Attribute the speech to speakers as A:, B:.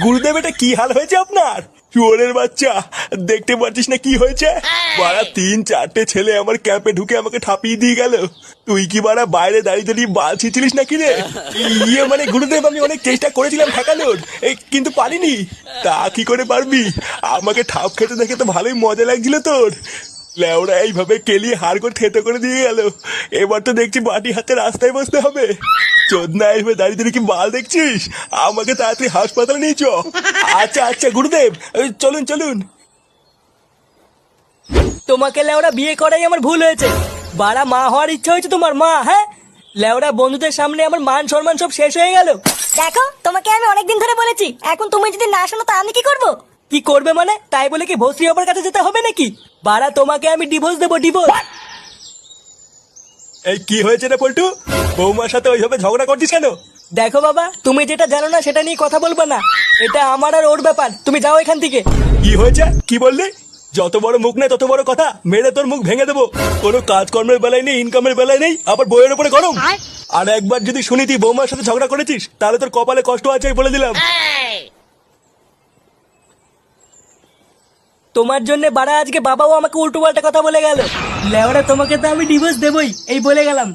A: গুরুদেব, এটা কি হাল হয়েছে আপনার? শুয়োরের বাচ্চা, দেখতে পাচ্ছিস না কি হয়েছে? বাড়া 3-4টে ছেলে আমার ক্যাম্পে ঢুকে আমাকে ঠাপিয়ে দিয়ে গেল। তুই কি বাড়া বাইরে দাঁড়িয়ে দাঁড়িয়ে বাল ছিঁচিলিস নাকি রে? মানে গুরুদেব, আমি অনেক চেষ্টা করেছিলাম ঠেকানোর, কিন্তু পারিনি। তা কি করে পারবি? আমাকে ঠাপ খেতে দেখে তো ভালোই মজা লাগছিল তোর। লেওরা এইভাবে কেলিয়ে হাড় করে থেতো করে দিয়ে গেল। এবার তো দেখছি বাটি হাতে রাস্তায় বসতে হবে। চোদনা এসে দাঁড়িয়ে দাঁড়িয়ে কি বাল দেখছিস? আমাকে তাড়াতাড়ি হাসপাতালে নিয়ে চ। আচ্ছা আচ্ছা গুরুদেব, চলুন চলুন।
B: তোমাকে লেওরা বিয়ে করাই আমার ভুল হয়েছে। বাড়া মা হওয়ার ইচ্ছা হয়েছে তোমার মা? হ্যাঁ, লেওরা বন্ধুদের সামনে আমার মান সম্মান সব শেষ হয়ে গেল।
C: দেখো, তোমাকে আমি অনেকদিন ধরে বলেছি, এখন তুমি যদি না শোনো তা আমি কি করব?
B: কি করবে মানে? তাই বলে কি ভস্রী বাবার কাছে যেতে হবে নাকি? বাড়া তোমাকে আমি ডিভোর্স দেবো, ডিভোর্স।
A: এই কি হয়েছে রে পল্টু? বৌমার সাথে ওইভাবে ঝগড়া করছিস কেন?
B: দেখো বাবা, তুমি যেটা জানো না সেটা নিয়ে কথা বলবে না। এটা আমার আর ওর ব্যাপার, তুমি যাও এখান থেকে।
A: কি হয়েছে? কি বললি? যত বড় মুখ নেই তত বড় কথা, মেরে তোর মুখ ভেঙে দেবো। কোনো কাজকর্মের বেলায় নেই, ইনকামের বেলায় নেই, আবার বইয়ের উপরে গরম। আর একবার যদি শুনি তুই বৌমার সাথে ঝগড়া করেছিস, তাহলে তোর কপালে কষ্ট আছে বলে দিলাম।
B: তোমার জন্য বাড়া আজকে বাবাও আমাকে উল্টো পাল্টা কথা বলে গেল। লেওরা তোমাকে তো আমি ডিভোর্স দেবই, এই বলে গেলাম।